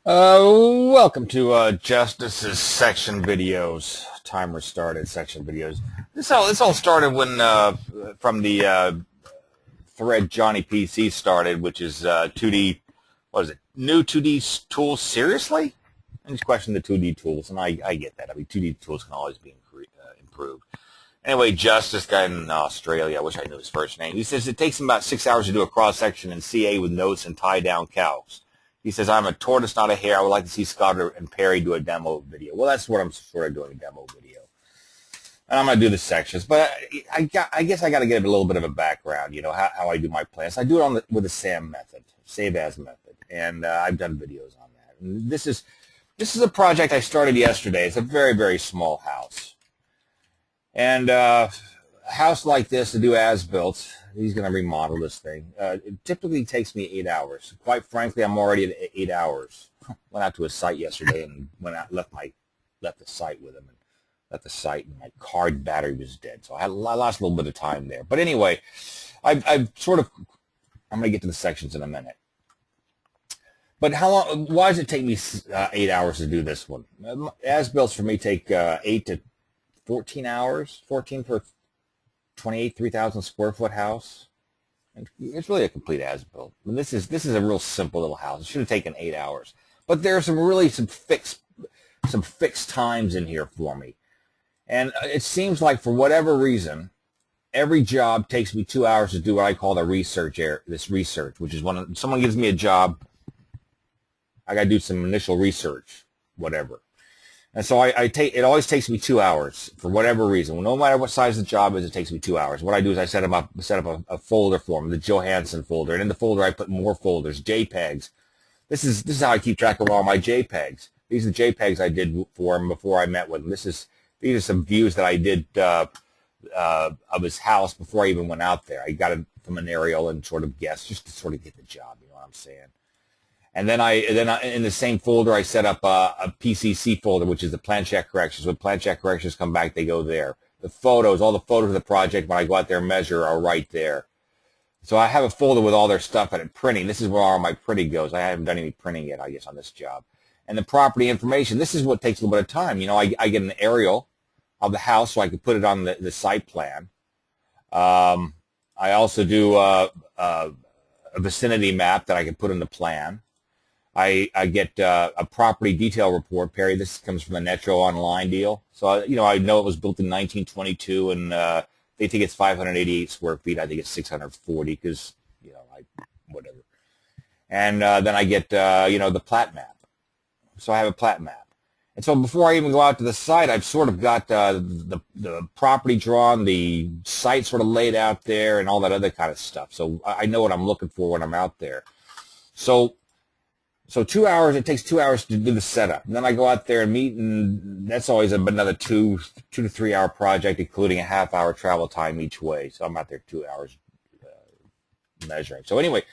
Welcome to Justice's section videos. Timer started section videos. This all started when from the thread Johnny PC started, which is 2D. What is it? New 2D tools? Seriously? I just question the 2D tools, and I get that. I mean, 2D tools can always be improved. Anyway, Justice guy in Australia. I wish I knew his first name. He says it takes him about 6 hours to do a cross section in CA with notes and tie down calcs. He says, I'm a tortoise, not a hare. I would like to see Scott and Perry do a demo video. Well, that's what I'm sort of doing, a demo video. And I'm going to do the sections. But I guess I got to give a little bit of a background, how I do my plans. I do it with the SAM method, save as method. And I've done videos on that. And this is a project I started yesterday. It's a very, very small house. And a house like this to do as-built, he's going to remodel this thing. It typically takes me 8 hours. Quite frankly, I'm already at 8 hours. Went out to a site yesterday and left the site with him, and left the site, and my card battery was dead. So I lost a little bit of time there. But anyway, I'm going to get to the sections in a minute. But how long? Why does it take me 8 hours to do this one? As-builts for me take 8 to 14 hours. 14 for 28, 3,000 square foot house. And it's really a complete as-built. I mean, this is a real simple little house. It should have taken 8 hours. But there are some fixed times in here for me. And it seems like for whatever reason, every job takes me 2 hours to do what I call the research, which is when someone gives me a job, I got to do some initial research, whatever. And so it always takes me 2 hours for whatever reason. Well, no matter what size the job is, it takes me 2 hours. What I do is I set up a folder for them, the Johansson folder. And in the folder, I put more folders, JPEGs. This is how I keep track of all my JPEGs. These are the JPEGs I did for him before I met with him. These are some views that I did of his house before I even went out there. I got it from an aerial and sort of guessed just to sort of get the job. You know what I'm saying? And then in the same folder, I set up a PCC folder, which is the plan check corrections. When plan check corrections come back, they go there. The photos, all the photos of the project, when I go out there and measure, are right there. So I have a folder with all their stuff in it. Printing, this is where all my printing goes. I haven't done any printing yet, I guess, on this job. And the property information, this is what takes a little bit of time. I get an aerial of the house so I can put it on the site plan. I also do a vicinity map that I can put in the plan. I get a property detail report, Perry. This comes from the Netro Online deal. So, I know it was built in 1922, and they think it's 588 square feet. I think it's 640 because, whatever. And then I get, the plat map. So I have a plat map. And so before I even go out to the site, I've sort of got the property drawn, the site sort of laid out there, and all that other kind of stuff. So I know what I'm looking for when I'm out there. So 2 hours, it takes 2 hours to do the setup. And then I go out there and meet, and that's always another 2 to 3 hour project, including a half-hour travel time each way. So I'm out there 2 hours measuring. So anyway,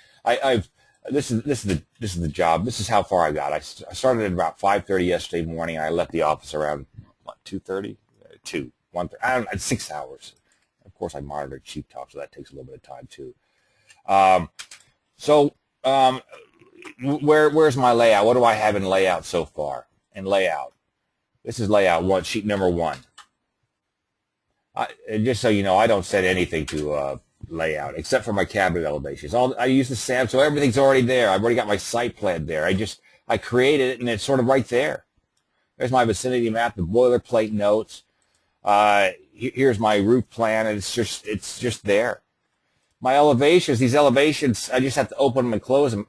this is the job. This is how far I got. I started at about 5:30 yesterday morning, and I left the office around 2:30, 1:30. I don't know, 6 hours. Of course, I monitored Cheap Talk, so that takes a little bit of time too. Where's my layout? What do I have in layout so far? In layout, this is layout one, sheet number one. Just so you know, I don't set anything to layout except for my cabinet elevations. I use the SAM, so everything's already there. I've already got my site plan there. I created it, and it's sort of right there. There's my vicinity map, the boilerplate notes. Here's my roof plan, and it's just there. My elevations, these elevations, I just have to open them and close them.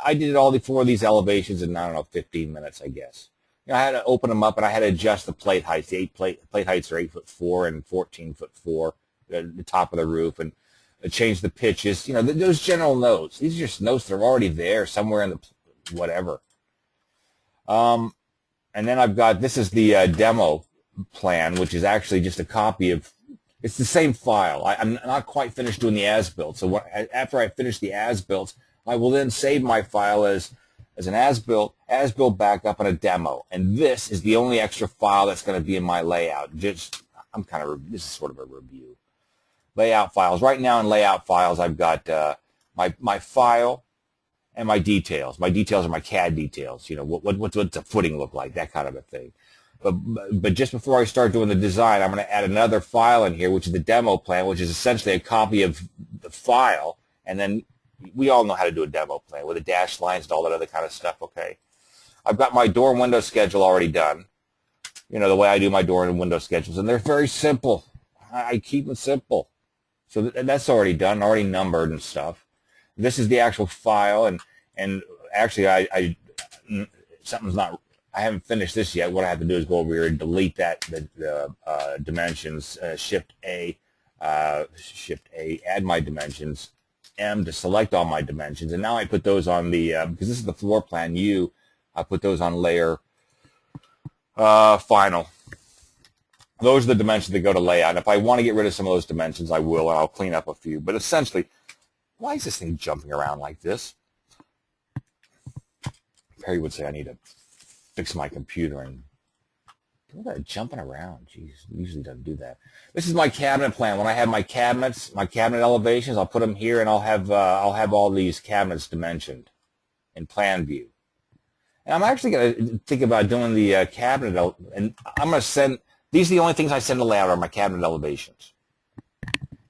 I did it all before these elevations in, 15 minutes, I guess. I had to open them up, and I had to adjust the plate heights. The plate heights are 8'4" and 14'4", the top of the roof, and change the pitches. Those general notes. These are just notes that are already there somewhere in the whatever. And then I've got, this is the demo plan, which is actually just a copy of, it's the same file. I'm not quite finished doing the as-built. So after I finish the as-built, I will then save my file as an as-built backup, and a demo. And this is the only extra file that's going to be in my layout. This is sort of a review. Layout files. Right now in layout files, I've got my file, and my details. My details are my CAD details. You know, what's the footing look like, that kind of a thing. But just before I start doing the design, I'm going to add another file in here, which is the demo plan, which is essentially a copy of the file. And then we all know how to do a demo plan with the dashed lines and all that other kind of stuff, okay? I've got my door and window schedule already done. You know, the way I do my door and window schedules. And they're very simple. I keep them simple. So that's already done, already numbered and stuff. This is the actual file. And actually, something's not... I haven't finished this yet. What I have to do is go over here and delete the dimensions, Shift A, add my dimensions, M to select all my dimensions, and now I put those on the, because this is the floor plan, U, I put those on layer final. Those are the dimensions that go to layout. And if I want to get rid of some of those dimensions, I will, and I'll clean up a few. But essentially, why is this thing jumping around like this? Perry would say I need to fix my computer and look at it jumping around. Jeez, it usually doesn't do that. This is my cabinet plan. When I have my cabinets, my cabinet elevations, I'll put them here, and I'll have all these cabinets dimensioned in plan view. And I'm actually going to think about doing the cabinet, and I'm going to send. These are the only things I send to layout are my cabinet elevations.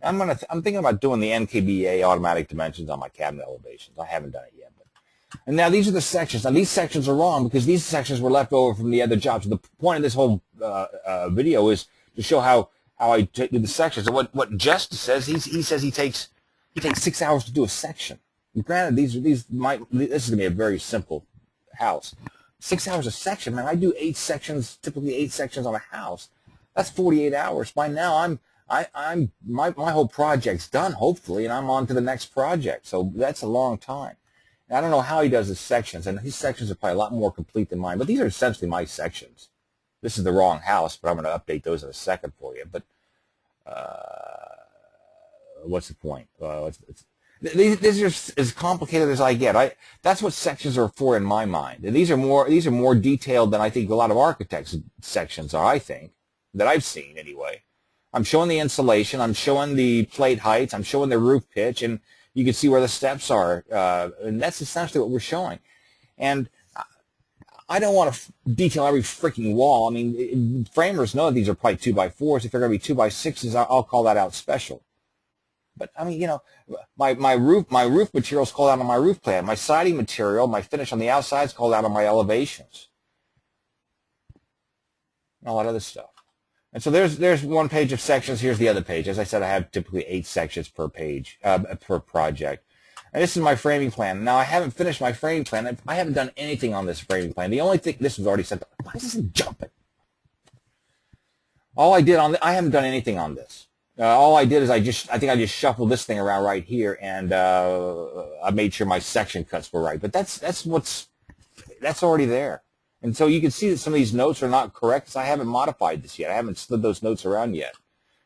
I'm thinking about doing the NKBA automatic dimensions on my cabinet elevations. I haven't done it yet. And now these are the sections. Now these sections are wrong because these sections were left over from the other jobs. So the point of this whole video is to show how I do the sections. And what Justice says, he says he takes 6 hours to do a section. And granted, this is going to be a very simple house. 6 hours a section, man. I do 8 sections, typically 8 sections on a house. That's 48 hours. By now, my whole project's done, hopefully, and I'm on to the next project. So that's a long time. I don't know how he does his sections, and his sections are probably a lot more complete than mine, but these are essentially my sections. This is the wrong house, but I'm going to update those in a second for you. But what's the point? These are as complicated as I get. That's what sections are for in my mind. And these are more detailed than I think a lot of architects' sections are, I think, that I've seen anyway. I'm showing the insulation, I'm showing the plate heights, I'm showing the roof pitch, and you can see where the steps are, and that's essentially what we're showing. And I don't want to detail every freaking wall. I mean, framers know that these are probably 2x4s. If they're going to be 2x6s, I'll call that out special. But I mean, you know, my roof material is called out on my roof plan. My siding material, my finish on the outside is called out on my elevations, and all that other stuff. And so there's one page of sections. Here's the other page. As I said, I have typically 8 sections per page, per project. And this is my framing plan. Now, I haven't finished my framing plan. I haven't done anything on this framing plan. The only thing, this was already sent. Why is this jumping? All I did I haven't done anything on this. All I did is I think I just shuffled this thing around right here, and I made sure my section cuts were right. But that's already there. And so you can see that some of these notes are not correct because I haven't modified this yet. I haven't slid those notes around yet.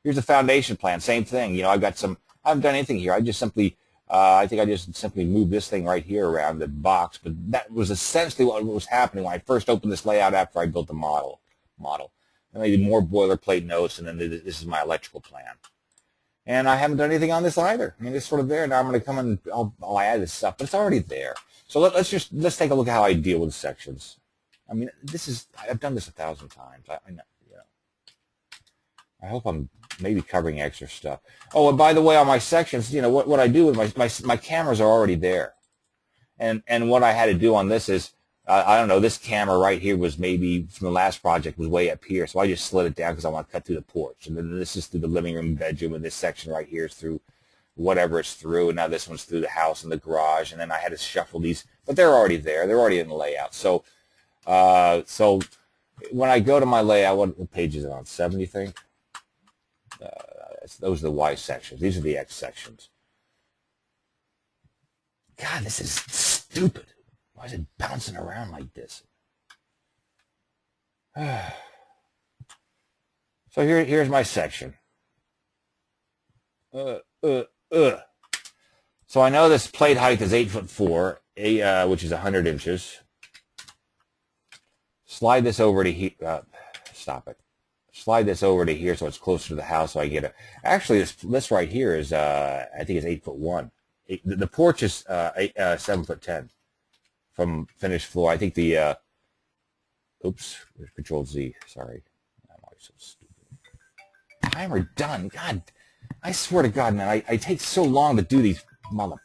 Here's the foundation plan, same thing. You know, I haven't done anything here. I think I just simply moved this thing right here around the box. But that was essentially what was happening when I first opened this layout after I built the model. And I did more boilerplate notes, and then this is my electrical plan. And I haven't done anything on this either. I mean, it's sort of there. Now I'm going to come and I'll add this stuff, but it's already there. So let's take a look at how I deal with sections. I mean, I've done this 1,000 times. I know, you know. I hope I'm maybe covering extra stuff. Oh, and by the way, on my sections, you know, what I do with my cameras are already there. And what I had to do on this is, I don't know, this camera right here was maybe from the last project was way up here. So I just slid it down because I want to cut through the porch. And then this is through the living room and bedroom. And this section right here is through whatever it's through. And now this one's through the house and the garage. And then I had to shuffle these. But they're already there. They're already in the layout. So when I go to my layout, what page is it on? 7, you think? Those are the Y sections. These are the X sections. God, this is stupid. Why is it bouncing around like this? So here's my section. So I know this plate height is 8'4", which is 100 inches. Slide this over to here. Stop it. Slide this over to here so it's closer to the house so I get it. Actually, this right here is, I think it's 8'1". The porch is 7'10". from finished floor. I think the oops, Control Z. Sorry, I'm always so stupid. Timer done. God, I swear to God, man, I take so long to do these mother.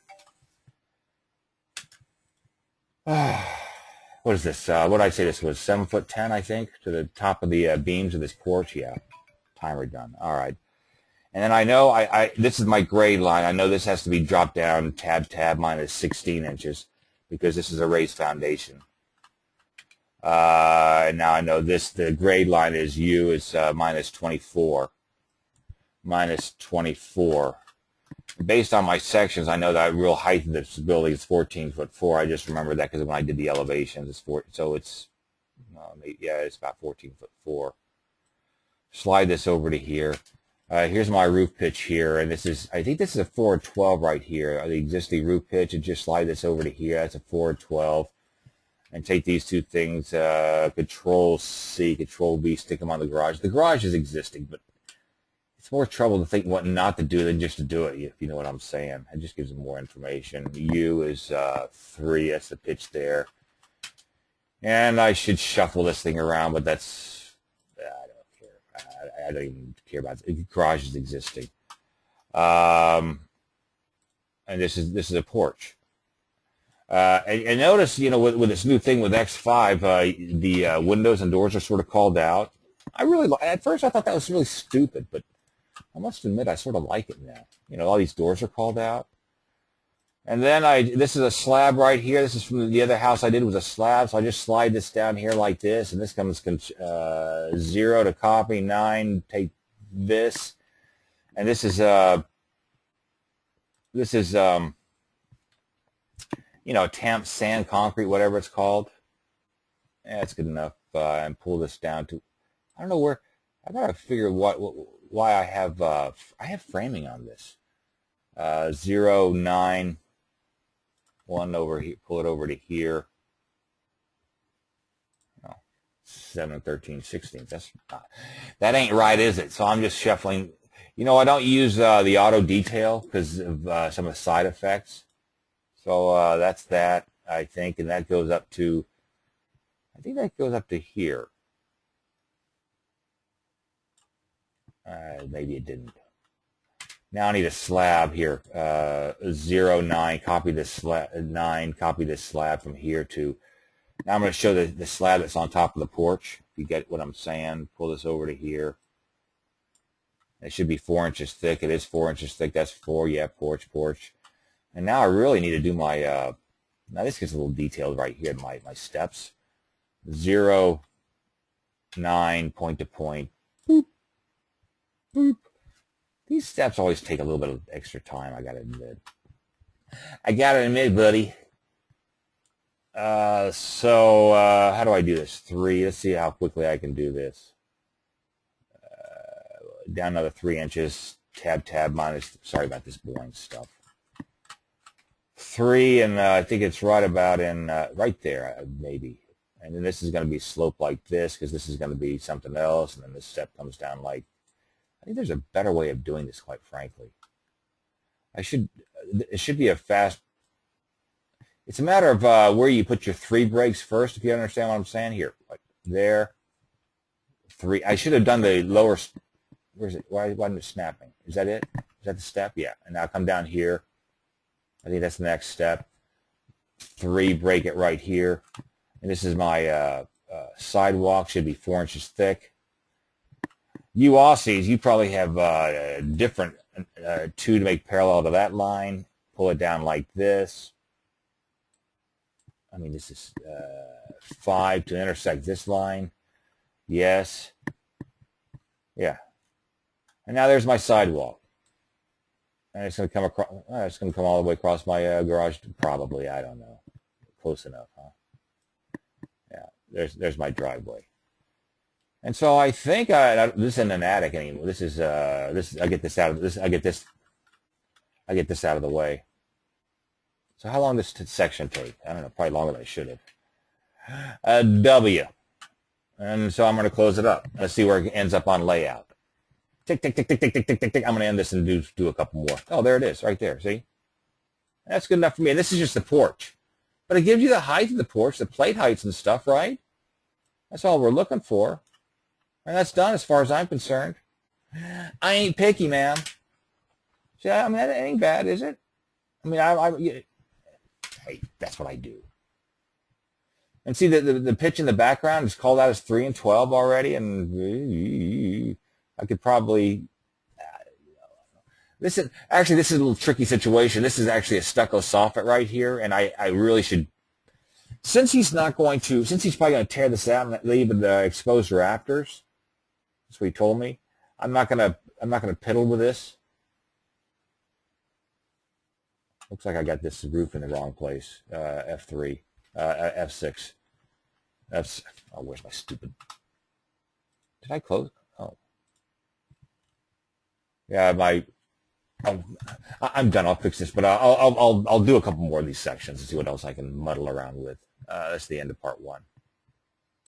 What is this? What did I say this was? 7'10", I think, to the top of the beams of this porch. Yeah, timer done. All right. And then I know this is my grade line. I know this has to be dropped down tab minus 16 inches because this is a raised foundation. And now I know the grade line is U is minus 24. Minus 24. Based on my sections, I know that real height of this building is 14'4". I just remember that because when I did the elevations, it's so it's yeah, it's about 14'4". Slide this over to here. Here's my roof pitch here, and I think this is a 412 right here. The existing roof pitch, and just slide this over to here. That's a 412, and take these two things, Control C, Control V, stick them on the garage. The garage is existing, but it's more trouble to think what not to do than just to do it, if you know what I'm saying. It just gives them more information. U is 3, that's the pitch there. And I should shuffle this thing around, but that's, I don't care. I don't even care about it. The garage is existing. And this is a porch. And notice, you know, with this new thing with X5, the windows and doors are sort of called out. At first I thought that was really stupid, but I must admit I sort of like it now. You know, all these doors are called out. And then this is a slab right here. This is from the other house I did with a slab. So I just slide this down here like this, and this comes 0 to copy, 9, take this. And this is you know, tamp sand, concrete, whatever it's called. Yeah, that's good enough. And pull this down to, I don't know where, I gotta figure why I have framing on this. 0, 9, 1 over here, pull it over to here. Oh, 7, 13, 16. That ain't right, is it? So I'm just shuffling. You know, I don't use the auto detail because of some of the side effects. So that's that, I think, and that goes up to, I think that goes up to here. Maybe it didn't. Now I need a slab here. 0, 9, copy this slab, 9, copy this slab from here to, now I'm going to show the slab that's on top of the porch. If you get what I'm saying, pull this over to here. It should be 4 inches thick. It is 4 inches thick. That's 4, yeah, porch. And now I really need to do my, now this gets a little detailed right here, my steps. 0, 9, point to point. Boop, boop. These steps always take a little bit of extra time, I gotta admit, buddy. So how do I do this? 3, let's see how quickly I can do this. Down another 3 inches, tab minus, sorry about this boring stuff. 3, and I think it's right about in, right there, maybe. And then this is going to be sloped like this, because this is going to be something else, and then this step comes down like, I think there's a better way of doing this, quite frankly. It should be a fast, it's a matter of where you put your 3 brakes first, if you understand what I'm saying here. Like there, 3. I should have done the lower, where is it? Why isn't it snapping? Is that it? Is that the step? Yeah. And now come down here. I think that's the next step. 3, brake it right here. And this is my sidewalk, should be 4 inches thick. You Aussies, you probably have different 2 to make parallel to that line. Pull it down like this. I mean, this is 5 to intersect this line. Yes. Yeah. And now there's my sidewalk. And it's going to come across. It's going to come all the way across my garage. Probably, I don't know. Close enough, huh? Yeah. There's my driveway. And so I think this isn't an attic anymore. This is I get this out of this. I get this out of the way. So how long does this section take? I don't know. Probably longer than I should have. W. And so I'm going to close it up. Let's see where it ends up on layout. Tick, tick, tick, tick, tick, tick, tick, tick, tick. I'm going to end this and do a couple more. Oh, there it is, right there. See? That's good enough for me. And this is just the porch. But it gives you the height of the porch, the plate heights and stuff, right? That's all we're looking for. And that's done as far as I'm concerned. I ain't picky, man. See, I mean, that ain't bad, is it? I mean, hey, that's what I do. And see, the pitch in the background is called out as 3 and 12 already, and I could probably... This is a little tricky situation. This is actually a stucco soffit right here, and I really should... Since he's probably going to tear this out and leave the exposed rafters, that's what he told me, I'm not gonna piddle with this. Looks like I got this roof in the wrong place. F3, F6. Oh, where's my stupid? Did I close? Oh, yeah. I'm done. I'll fix this, but I'll do a couple more of these sections and see what else I can muddle around with. That's the end of part 1.